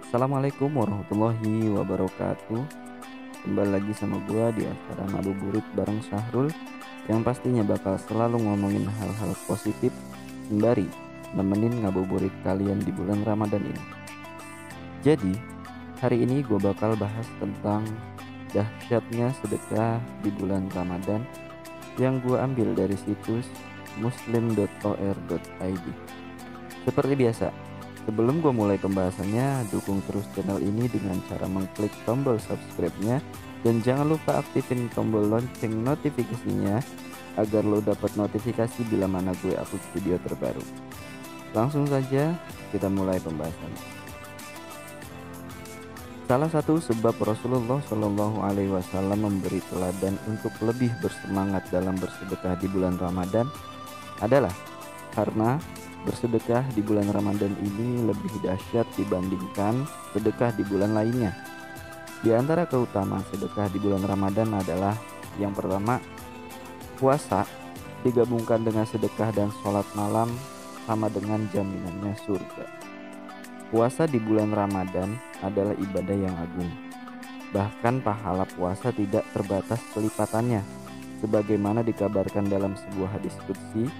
Assalamualaikum warahmatullahi wabarakatuh. Kembali lagi sama gua di acara Ngabuburit bareng Syahrul, yang pastinya bakal selalu ngomongin hal-hal positif sembari nemenin ngabuburit kalian di bulan Ramadan ini. Jadi, hari ini gua bakal bahas tentang dahsyatnya sedekah di bulan Ramadan yang gua ambil dari situs muslim.or.id. Seperti biasa, sebelum gue mulai pembahasannya, dukung terus channel ini dengan cara mengklik tombol subscribe-nya dan jangan lupa aktifin tombol lonceng notifikasinya agar lo dapat notifikasi bila mana gue upload video terbaru. Langsung saja kita mulai pembahasannya. Salah satu sebab Rasulullah Shallallahu Alaihi Wasallam memberi teladan untuk lebih bersemangat dalam bersedekah di bulan Ramadan adalah karena bersedekah di bulan Ramadan ini lebih dahsyat dibandingkan sedekah di bulan lainnya. Di antara keutamaan sedekah di bulan Ramadan adalah yang pertama, puasa digabungkan dengan sedekah dan sholat malam sama dengan jaminannya surga. Puasa di bulan Ramadan adalah ibadah yang agung. Bahkan pahala puasa tidak terbatas kelipatannya, sebagaimana dikabarkan dalam sebuah hadis qudsi.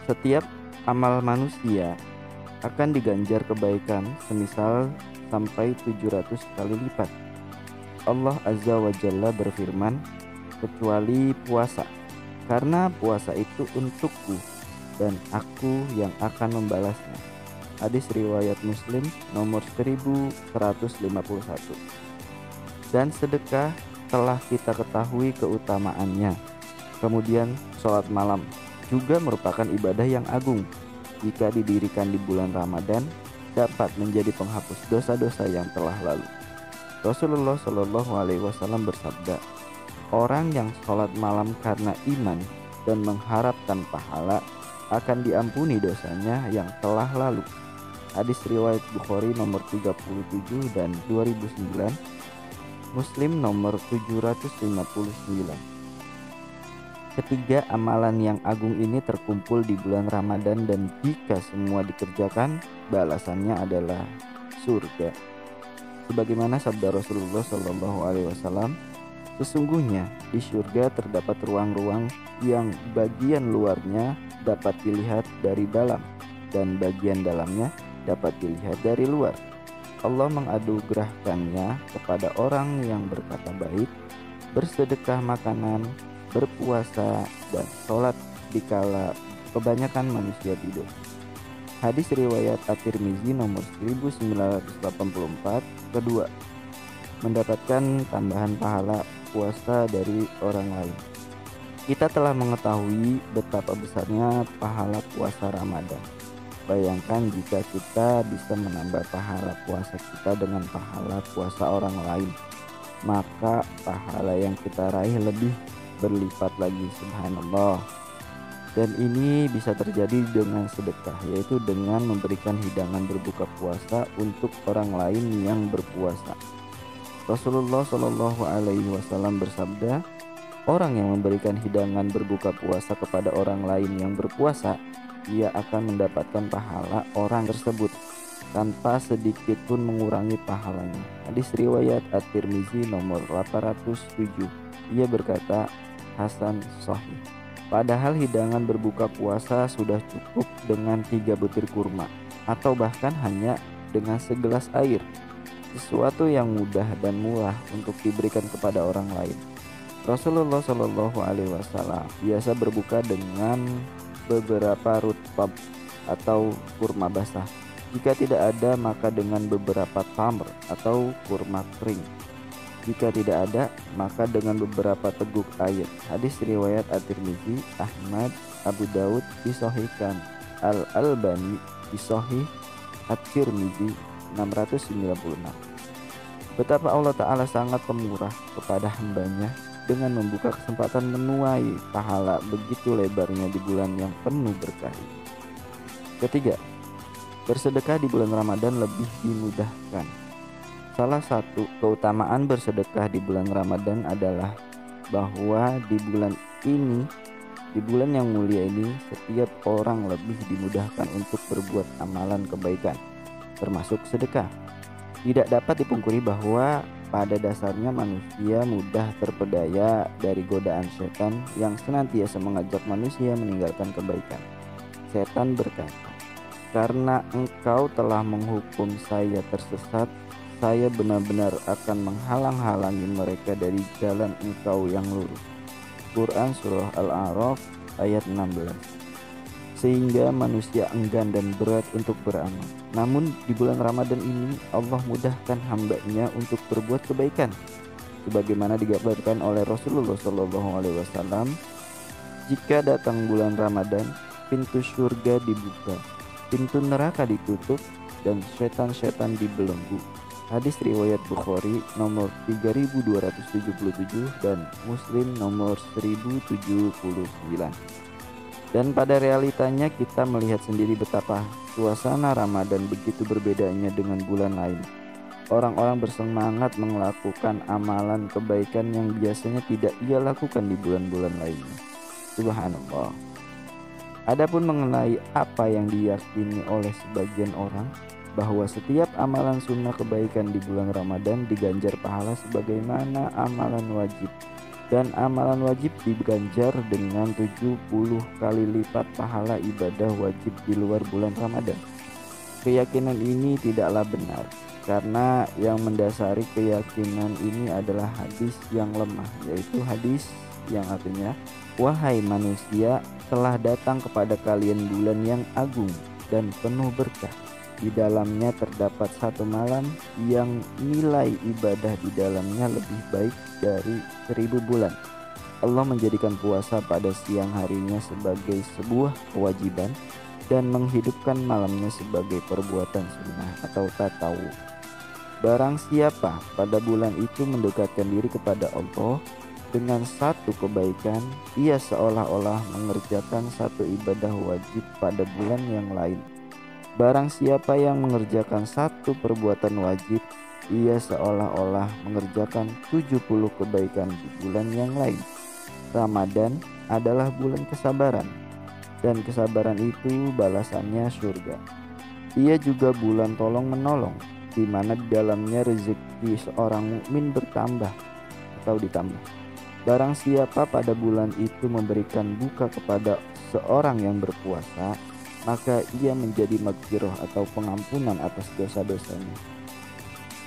Setiap amal manusia akan diganjar kebaikan semisal sampai 700 kali lipat. Allah Azza wa Jalla berfirman, kecuali puasa, karena puasa itu untukku dan aku yang akan membalasnya. Hadis riwayat Muslim nomor 1151. Dan sedekah telah kita ketahui keutamaannya. Kemudian sholat malam juga merupakan ibadah yang agung. Jika didirikan di bulan Ramadan, dapat menjadi penghapus dosa-dosa yang telah lalu. Rasulullah Shallallahu Alaihi Wasallam bersabda, orang yang sholat malam karena iman dan mengharapkan pahala akan diampuni dosanya yang telah lalu. Hadis riwayat Bukhari nomor 37 dan 2009, Muslim nomor 759. Ketiga amalan yang agung ini terkumpul di bulan Ramadan dan jika semua dikerjakan, balasannya adalah surga. Sebagaimana sabda Rasulullah Shallallahu Alaihi Wasallam, sesungguhnya di surga terdapat ruang-ruang yang bagian luarnya dapat dilihat dari dalam dan bagian dalamnya dapat dilihat dari luar. Allah menganugerahkannya kepada orang yang berkata baik, bersedekah makanan, berpuasa, dan sholat dikala kebanyakan manusia tidur. Hadis riwayat At-Tirmizi nomor 1984. Kedua, mendapatkan tambahan pahala puasa dari orang lain. Kita telah mengetahui betapa besarnya pahala puasa Ramadan. Bayangkan jika kita bisa menambah pahala puasa kita dengan pahala puasa orang lain, maka pahala yang kita raih lebih berlipat lagi, subhanallah. Dan ini bisa terjadi dengan sedekah, yaitu dengan memberikan hidangan berbuka puasa untuk orang lain yang berpuasa. Rasulullah Shallallahu Alaihi Wasallam bersabda, orang yang memberikan hidangan berbuka puasa kepada orang lain yang berpuasa, ia akan mendapatkan pahala orang tersebut tanpa sedikit pun mengurangi pahalanya. Hadis riwayat At-Tirmizi nomor 807. Ia berkata, hasan sahih. Padahal hidangan berbuka puasa sudah cukup dengan 3 butir kurma atau bahkan hanya dengan segelas air, sesuatu yang mudah dan murah untuk diberikan kepada orang lain. Rasulullah Shallallahu Alaihi Wasallam biasa berbuka dengan beberapa rutbab atau kurma basah. Jika tidak ada, maka dengan beberapa tamr atau kurma kering. Jika tidak ada, maka dengan beberapa teguk air. Hadis riwayat At-Tirmizi, Ahmad, Abu Daud disahihkan, Al-Albani disahih At-Tirmizi 696. Betapa Allah Ta'ala sangat pemurah kepada hambanya dengan membuka kesempatan menuai pahala begitu lebarnya di bulan yang penuh berkah. Ketiga, bersedekah di bulan Ramadan lebih dimudahkan. Salah satu keutamaan bersedekah di bulan Ramadan adalah bahwa di bulan yang mulia ini, setiap orang lebih dimudahkan untuk berbuat amalan kebaikan. termasuk sedekah. Tidak dapat dipungkiri bahwa pada dasarnya manusia mudah terpedaya dari godaan setan yang senantiasa mengajak manusia meninggalkan kebaikan. Setan berkata, "Karena engkau telah menghukum saya tersesat, saya benar-benar akan menghalang-halangi mereka dari jalan engkau yang lurus." Quran Surah Al-A'raf ayat 16. Sehingga manusia enggan dan berat untuk beramal. Namun di bulan Ramadan ini Allah mudahkan hambanya untuk berbuat kebaikan. Sebagaimana digambarkan oleh Rasulullah SAW, jika datang bulan Ramadan, pintu surga dibuka, pintu neraka ditutup, dan setan-setan dibelenggu. Hadis riwayat Bukhari nomor 3277 dan Muslim nomor 1079. Dan pada realitanya kita melihat sendiri betapa suasana Ramadan begitu berbedanya dengan bulan lain. Orang-orang bersemangat melakukan amalan kebaikan yang biasanya tidak ia lakukan di bulan-bulan lainnya. Subhanallah. Adapun mengenai apa yang diyakini oleh sebagian orang, bahwa setiap amalan sunnah kebaikan di bulan Ramadan diganjar pahala sebagaimana amalan wajib. Dan amalan wajib diganjar dengan 70 kali lipat pahala ibadah wajib di luar bulan Ramadan. Keyakinan ini tidaklah benar, karena yang mendasari keyakinan ini adalah hadis yang lemah, yaitu hadis yang artinya, "Wahai manusia, telah datang kepada kalian bulan yang agung dan penuh berkah. Di dalamnya terdapat satu malam yang nilai ibadah di dalamnya lebih baik dari 1000 bulan. Allah menjadikan puasa pada siang harinya sebagai sebuah kewajiban dan menghidupkan malamnya sebagai perbuatan sunnah atau tatawuf. Barang siapa pada bulan itu mendekatkan diri kepada Allah dengan satu kebaikan, ia seolah-olah mengerjakan satu ibadah wajib pada bulan yang lain. Barang siapa yang mengerjakan satu perbuatan wajib, ia seolah-olah mengerjakan 70 kebaikan di bulan yang lain." Ramadan adalah bulan kesabaran, dan kesabaran itu balasannya surga. Ia juga bulan tolong menolong, di mana di dalamnya rezeki seorang mukmin bertambah atau ditambah. Barang siapa pada bulan itu memberikan buka kepada seorang yang berpuasa, maka ia menjadi maghfirah atau pengampunan atas dosa-dosanya,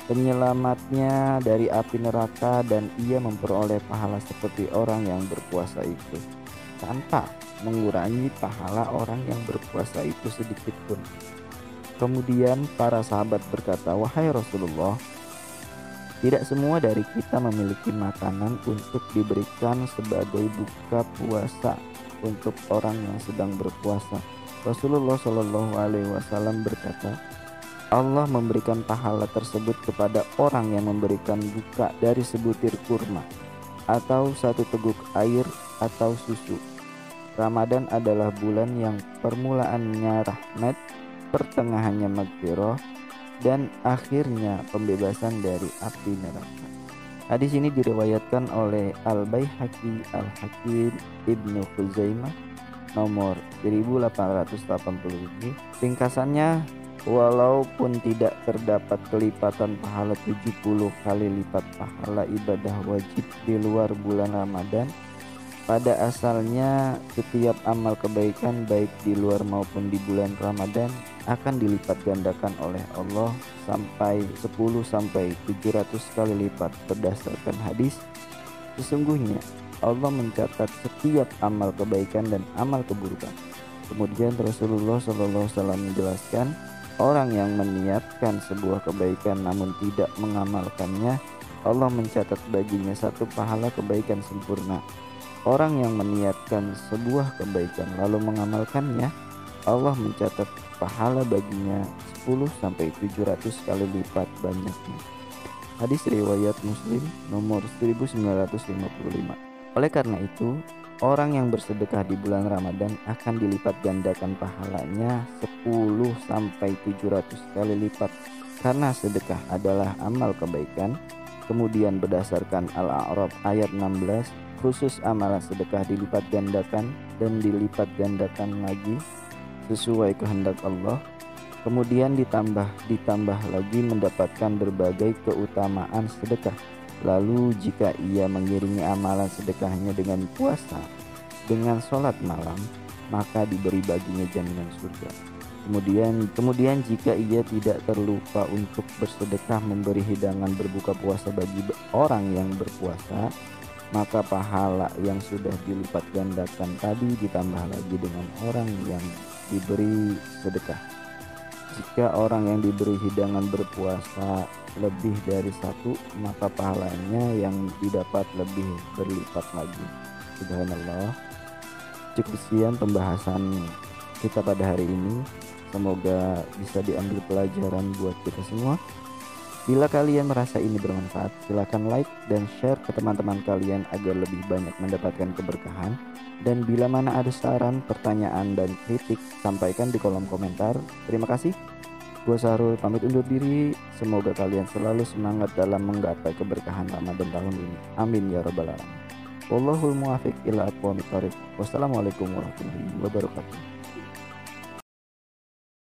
penyelamatnya dari api neraka, dan ia memperoleh pahala seperti orang yang berpuasa itu, tanpa mengurangi pahala orang yang berpuasa itu sedikit pun. Kemudian para sahabat berkata, "Wahai Rasulullah, tidak semua dari kita memiliki makanan untuk diberikan sebagai buka puasa untuk orang yang sedang berpuasa." Rasulullah Shallallahu Alaihi Wasallam berkata, "Allah memberikan pahala tersebut kepada orang yang memberikan buka dari sebutir kurma atau satu teguk air atau susu." Ramadan adalah bulan yang permulaannya rahmat, pertengahannya maghfirah, dan akhirnya pembebasan dari api neraka. Hadis ini diriwayatkan oleh Al-Baihaqi, Al-Hakim, Ibnu Khuzaimah nomor 1887. Ringkasannya, walaupun tidak terdapat kelipatan pahala 70 kali lipat pahala ibadah wajib di luar bulan Ramadan, pada asalnya setiap amal kebaikan baik di luar maupun di bulan Ramadan akan dilipat gandakan oleh Allah sampai 10-700 kali lipat. Berdasarkan hadis, sesungguhnya Allah mencatat setiap amal kebaikan dan amal keburukan. Kemudian Rasulullah SAW menjelaskan, orang yang meniatkan sebuah kebaikan namun tidak mengamalkannya, Allah mencatat baginya satu pahala kebaikan sempurna. Orang yang meniatkan sebuah kebaikan lalu mengamalkannya, Allah mencatat pahala baginya 10-700 kali lipat banyaknya. Hadis riwayat Muslim nomor 1955. Oleh karena itu, orang yang bersedekah di bulan Ramadan akan dilipat gandakan pahalanya 10-700 kali lipat, karena sedekah adalah amal kebaikan. Kemudian berdasarkan Al-A'raf ayat 16, khusus amalan sedekah dilipat gandakan dan dilipat gandakan lagi sesuai kehendak Allah. Kemudian ditambah lagi mendapatkan berbagai keutamaan sedekah. Lalu jika ia mengiringi amalan sedekahnya dengan puasa, dengan sholat malam, maka diberi baginya jaminan surga. Kemudian jika ia tidak terlupa untuk bersedekah memberi hidangan berbuka puasa bagi orang yang berpuasa, maka pahala yang sudah dilipat gandakan tadi ditambah lagi dengan orang yang diberi sedekah. Jika orang yang diberi hidangan berpuasa lebih dari satu, maka pahalanya yang didapat lebih berlipat lagi. Subhanallah. Cukup sekian pembahasan kita pada hari ini. Semoga bisa diambil pelajaran buat kita semua. Bila kalian merasa ini bermanfaat, silakan like dan share ke teman-teman kalian agar lebih banyak mendapatkan keberkahan. Dan bila mana ada saran, pertanyaan, dan kritik, sampaikan di kolom komentar. Terima kasih. Gue Sahrul pamit undur diri. Semoga kalian selalu semangat dalam menggapai keberkahan Ramadan tahun ini. Amin ya rabbal alamin. Wallahul muwaffiq ila aqwamit thoriq. Wassalamualaikum warahmatullahi wabarakatuh.